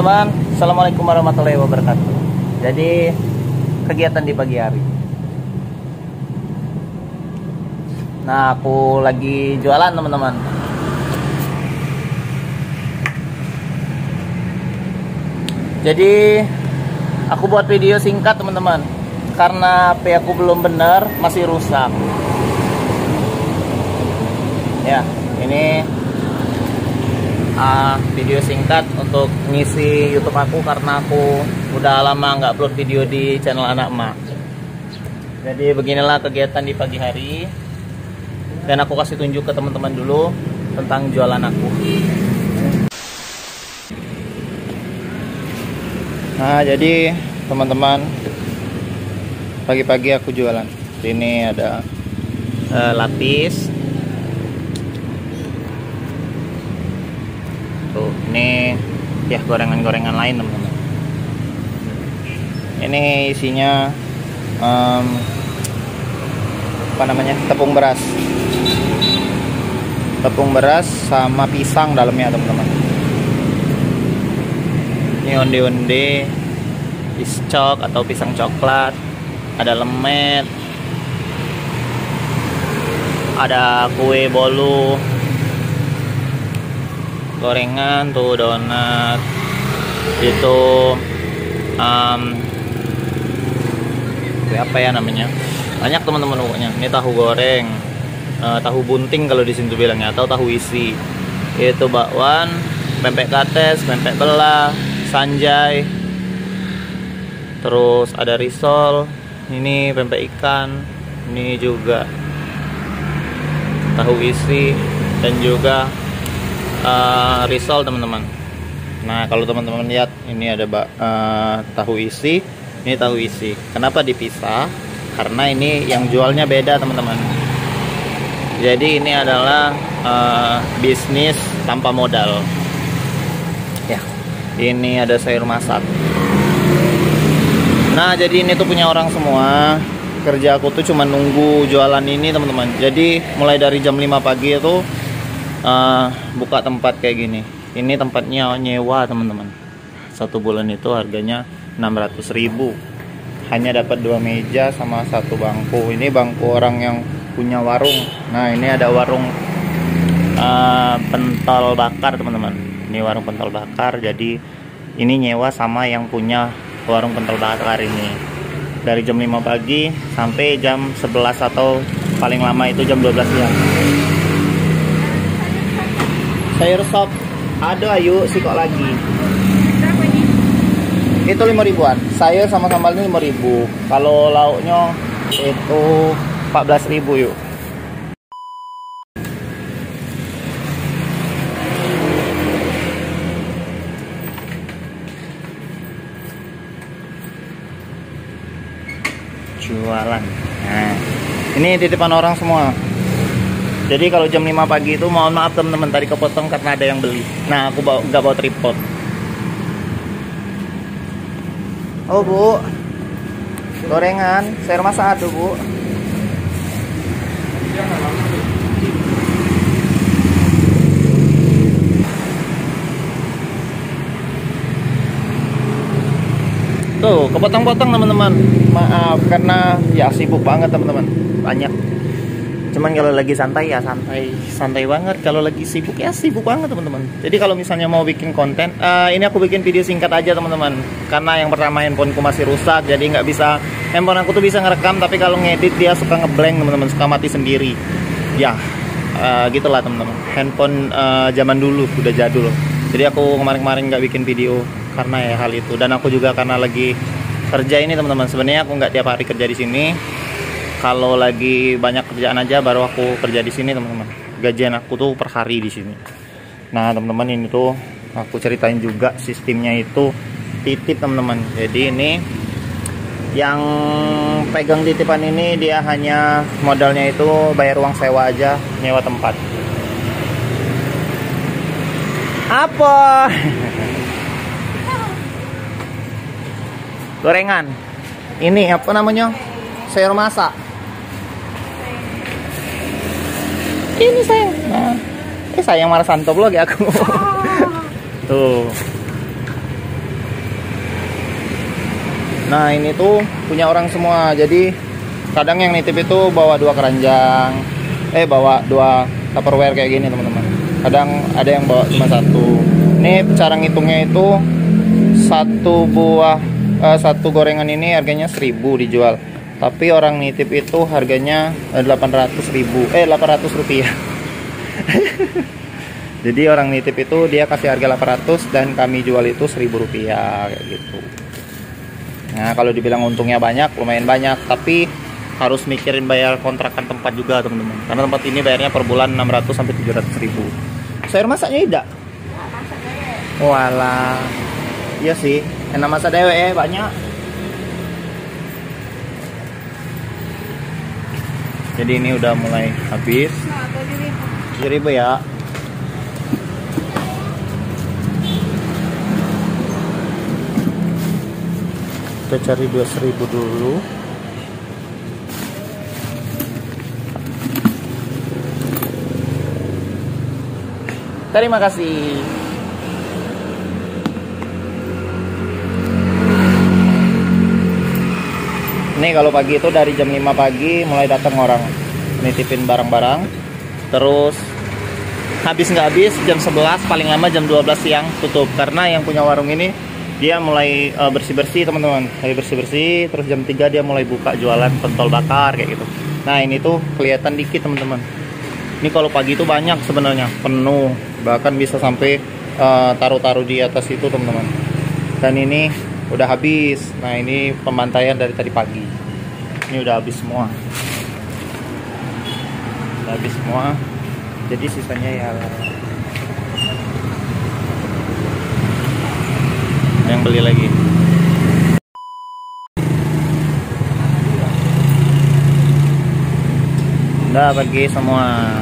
teman-teman, assalamualaikum warahmatullahi wabarakatuh. Jadi kegiatan di pagi hari. Nah, aku lagi jualan teman-teman. Jadi aku buat video singkat teman-teman, karena HP aku belum benar, masih rusak. Ya, ini video singkat untuk ngisi YouTube aku, karena aku udah lama nggak upload video di channel anak emak. Jadi beginilah kegiatan di pagi hari, dan aku kasih tunjuk ke teman-teman dulu tentang jualan aku. Nah, jadi teman-teman, pagi-pagi aku jualan. Ini ada lapis. Tuh, ini ya gorengan-gorengan lain teman-teman. Ini isinya apa namanya, tepung beras sama pisang dalamnya teman-teman. Ini onde-onde, piscok atau pisang coklat, ada lemet, ada kue bolu, gorengan tuh, donat, itu apa ya namanya, banyak teman-teman pokoknya. Ini tahu goreng, tahu bunting kalau di sini tuh bilangnya, atau tahu isi. Itu bakwan, pempek kates, pempek belah, sanjay, terus ada risol, ini pempek ikan, ini juga tahu isi, dan juga risol teman-teman. Nah, kalau teman-teman lihat, ini ada tahu isi, ini tahu isi. Kenapa dipisah? Karena ini yang jualnya beda teman-teman. Jadi ini adalah bisnis tanpa modal. Ya, ini ada sayur masak. Nah, jadi ini tuh punya orang semua. Kerja aku tuh cuma nunggu jualan ini teman-teman. Jadi mulai dari jam 5 pagi itu buka tempat kayak gini. Ini tempatnya nyewa teman-teman. Satu bulan itu harganya 600.000. Hanya dapat 2 meja sama 1 bangku. Ini bangku orang yang punya warung. Nah, ini ada warung pentol bakar teman-teman. Ini warung pentol bakar. Jadi ini nyewa sama yang punya warung pentol bakar ini. Dari jam 5 pagi sampai jam 11 atau paling lama itu jam 12 siang. Sayur sop ada, ayo sih kok lagi. Berapa nih? Itu 5.000-an. Sayur sama sambal ini 5.000. Kalau lauknya itu 14.000 yuk. Jualan. Nah, ini titipan orang semua. Jadi kalau jam 5 pagi itu, mohon maaf teman-teman, tadi kepotong karena ada yang beli. Nah, aku nggak bawa tripod. Oh bu, gorengan, sayur masak ada bu. Tuh, kepotong-potong teman-teman. Maaf karena ya sibuk banget teman-teman. Banyak. Cuman kalau lagi santai ya santai banget. Kalau lagi sibuk ya sibuk banget teman-teman. Jadi kalau misalnya mau bikin konten, ini aku bikin video singkat aja teman-teman. Karena yang pertama handphoneku masih rusak, jadi nggak bisa. Handphone aku tuh bisa ngerekam, tapi kalau ngedit dia suka ngeblank teman-teman, suka mati sendiri. Ya, gitulah teman-teman. Handphone zaman dulu udah jadul. Jadi aku kemarin-kemarin nggak bikin video karena ya hal itu. Dan aku juga karena lagi kerja ini teman-teman. Sebenarnya aku nggak tiap hari kerja di sini. Kalau lagi banyak kerjaan aja baru aku kerja di sini teman-teman. Gajian aku tuh per hari di sini. Nah teman-teman, ini tuh aku ceritain juga sistemnya itu titip teman-teman. Jadi ini yang pegang titipan ini dia hanya modalnya itu bayar uang sewa aja, nyewa tempat. Apa? Gorengan. Ini apa namanya? Sayur masak. Ini sayang. Nah, sayang marah santo vlog ya aku. Tuh. Nah ini tuh punya orang semua. Jadi kadang yang nitip itu bawa 2 keranjang, bawa 2 tupperware kayak gini teman-teman. Kadang ada yang bawa cuma 1. Ini cara ngitungnya itu satu gorengan ini harganya 1000 dijual. Tapi orang nitip itu harganya 800 rupiah. Jadi orang nitip itu dia kasih harga 800 dan kami jual itu 1000 rupiah kayak gitu. Nah kalau dibilang untungnya banyak, lumayan banyak, tapi harus mikirin bayar kontrakan tempat juga teman-teman. Karena tempat ini bayarnya per bulan 600 sampai 700 ribu. Sayur masaknya tidak? Walah, iya sih, enak masak dewe banyak. Jadi ini udah mulai habis. 7.000 ya. Kita cari 2.000 dulu. Terima kasih. Ini kalau pagi itu dari jam 5 pagi mulai datang orang nitipin barang-barang. Terus habis nggak habis jam 11, paling lama jam 12 siang tutup. Karena yang punya warung ini dia mulai bersih-bersih teman-teman, mulai bersih-bersih, terus jam 3 dia mulai buka jualan pentol bakar kayak gitu. Nah ini tuh kelihatan dikit teman-teman. Ini kalau pagi itu banyak sebenarnya, penuh, bahkan bisa sampai taruh-taruh di atas itu teman-teman. Dan ini udah habis. Nah ini pembantaian dari tadi pagi. Ini udah habis semua. Udah habis semua. Jadi sisanya ya yang beli lagi. Udah pergi semua.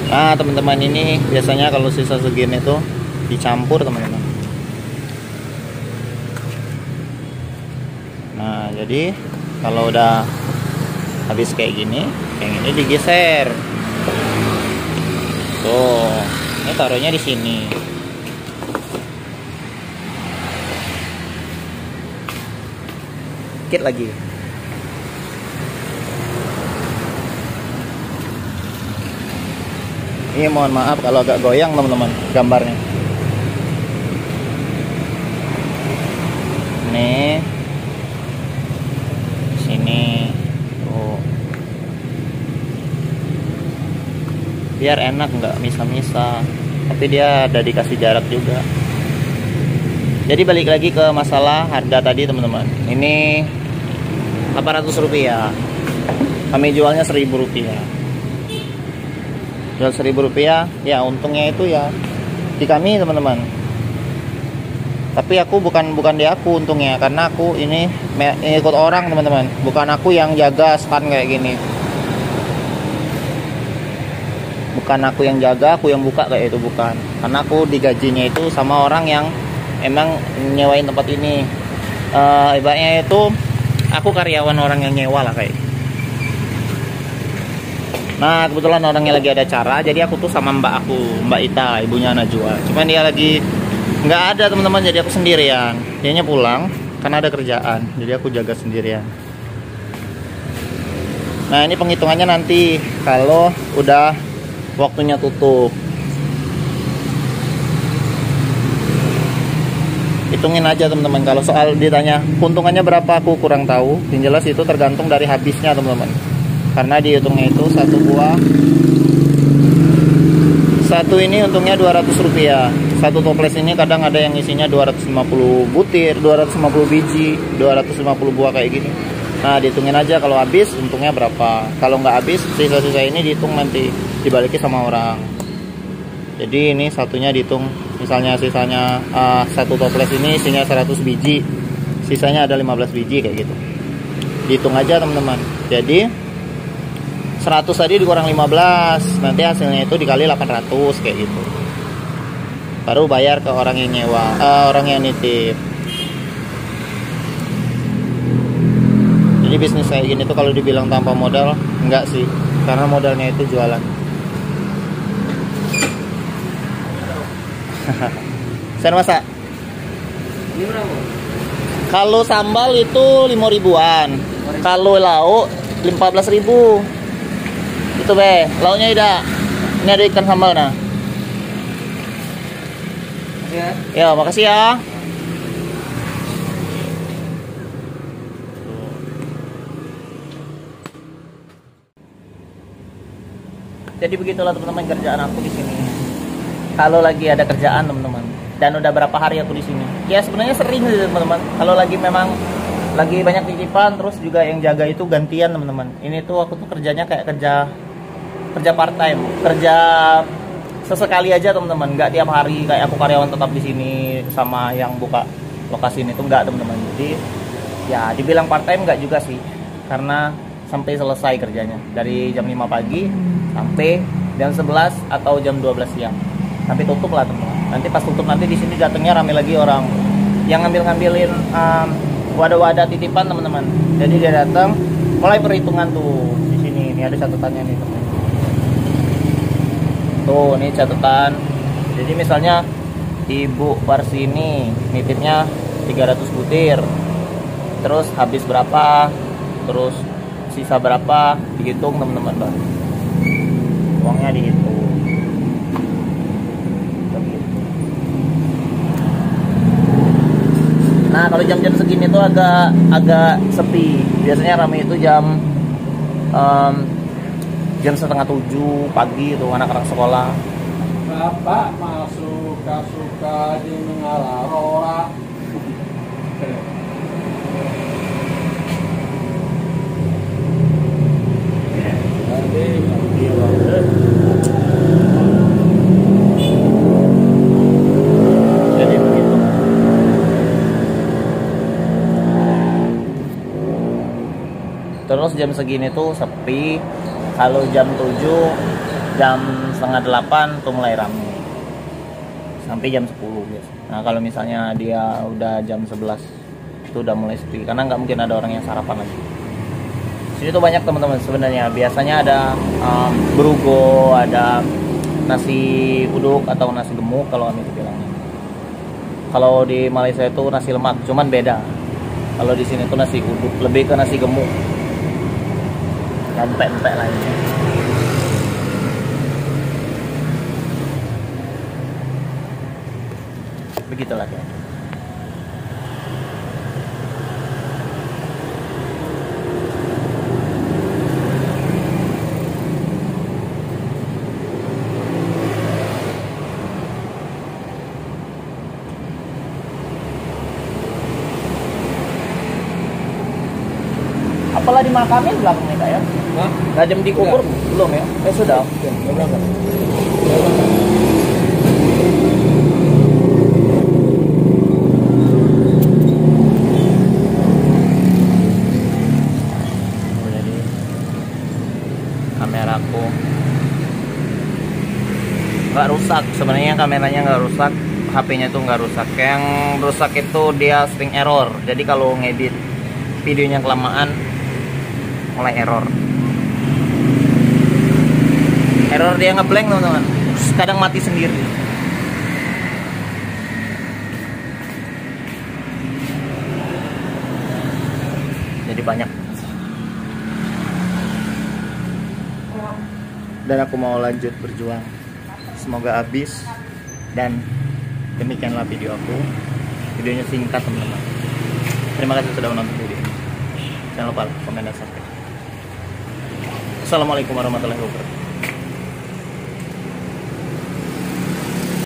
Nah teman-teman, ini biasanya kalau sisa segini itu dicampur teman-teman. Nah jadi kalau udah habis kayak gini, yang ini digeser. Tuh, ini taruhnya di sini. Dikit lagi. Ini mohon maaf kalau agak goyang teman-teman gambarnya. Nih, sini, tuh. Biar enak, nggak misa-misa. Tapi dia ada dikasih jarak juga. Jadi balik lagi ke masalah harga tadi teman-teman. Ini 800 rupiah. Kami jualnya 1000 rupiah. Jual 1000 rupiah, ya untungnya itu ya di kami teman-teman. Tapi aku bukan di aku untungnya, karena aku ini ikut orang teman-teman. Bukan aku yang jaga stand kayak gini. Bukan aku yang jaga, aku yang buka kayak itu, bukan. Karena aku digajinya itu sama orang yang emang nyewain tempat ini. Ibaratnya itu aku karyawan orang yang nyewa lah kayak. Nah kebetulan orangnya lagi ada acara, jadi aku tuh sama Mbak Ita, ibunya Najwa. Cuman dia lagi nggak ada teman-teman, jadi aku sendirian. Dianya pulang karena ada kerjaan, jadi aku jaga sendirian. Nah ini penghitungannya nanti kalau udah waktunya tutup. Hitungin aja teman-teman. Kalau soal ditanya keuntungannya berapa, aku kurang tahu. Yang jelas itu tergantung dari habisnya teman-teman. Karena dihitungnya itu satu ini untungnya 200 rupiah. Satu toples ini kadang ada yang isinya 250 butir, 250 biji, 250 buah kayak gini. Nah dihitungin aja kalau habis untungnya berapa. Kalau nggak habis, sisa-sisa ini dihitung nanti dibalikin sama orang. Jadi ini satunya dihitung, misalnya sisanya satu toples ini isinya 100 biji, sisanya ada 15 biji kayak gitu. Dihitung aja teman-teman. Jadi 100 tadi dikurang 15, nanti hasilnya itu dikali 800 kayak gitu. Baru bayar ke orang yang nyewa, orang yang nitip. Jadi bisnis kayak gini tuh kalau dibilang tanpa modal, enggak sih, karena modalnya itu jualan. Saya masak. Ini berapa? Kalau sambal itu 5 ribuan. Kalau lauk 14 ribu. Itu be, lauknya tidak. Ini ada ikan sambal nah. Ya, makasih ya. Jadi begitulah teman-teman kerjaan aku di sini. Kalau lagi ada kerjaan teman-teman, dan udah berapa hari aku di sini. Ya sebenarnya sering sih teman-teman. Kalau lagi memang lagi banyak titipan, terus juga yang jaga itu gantian teman-teman. Ini tuh aku tuh kerjanya kayak kerja part time, kerja sesekali aja teman-teman. Nggak tiap hari kayak aku karyawan tetap di sini sama yang buka lokasi ini tuh nggak teman-teman. Jadi ya dibilang part time nggak juga sih, karena sampai selesai kerjanya dari jam 5 pagi sampai jam 11 atau jam 12 siang. Sampai tutup lah teman-teman. Nanti pas tutup nanti di sini datangnya rame lagi orang yang ngambilin wadah-wadah titipan teman-teman. Jadi dia datang mulai perhitungan tuh di sini. Ini ada catatannya nih teman. Tuh, ini catatan. Jadi misalnya Ibu Parsini nitipnya 300 butir. Terus habis berapa? Terus sisa berapa? Dihitung teman-teman. Uangnya dihitung. Nah, kalau jam-jam segini tuh agak sepi. Biasanya ramai itu jam setengah 7 pagi itu anak-anak sekolah. Bapak masuk suka di mengalarora. Jadi begitu. Terus jam segini tuh sepi. Kalau jam 7, jam setengah 8 tuh mulai ramai. Sampai jam 10 biasa. Nah, kalau misalnya dia udah jam 11 itu udah mulai sepi karena nggak mungkin ada orang yang sarapan lagi. Sini tuh banyak teman-teman sebenarnya. Biasanya ada berugo, ada nasi uduk atau nasi gemuk kalau kami bilangnya. Kalau di Malaysia itu nasi lemak, cuman beda. Kalau di sini tuh nasi uduk, lebih ke nasi gemuk. Empek-empek lainnya. Begitulah ya. Apalah dimakamin belakang nih kak ya? Hah? Nggak jam dikubur belum ya? Sudah. Jadi kameraku nggak rusak, sebenarnya kameranya nggak rusak, HP-nya tuh nggak rusak. Yang rusak itu dia sering error. Jadi kalau ngedit videonya kelamaan mulai error dia ngeblank teman-teman, kadang mati sendiri. Jadi banyak, dan aku mau lanjut berjuang. Semoga habis. Dan demikianlah video aku. Videonya singkat teman-teman. Terima kasih sudah menonton video ini. Jangan lupa komen dan subscribe. Assalamualaikum warahmatullahi wabarakatuh.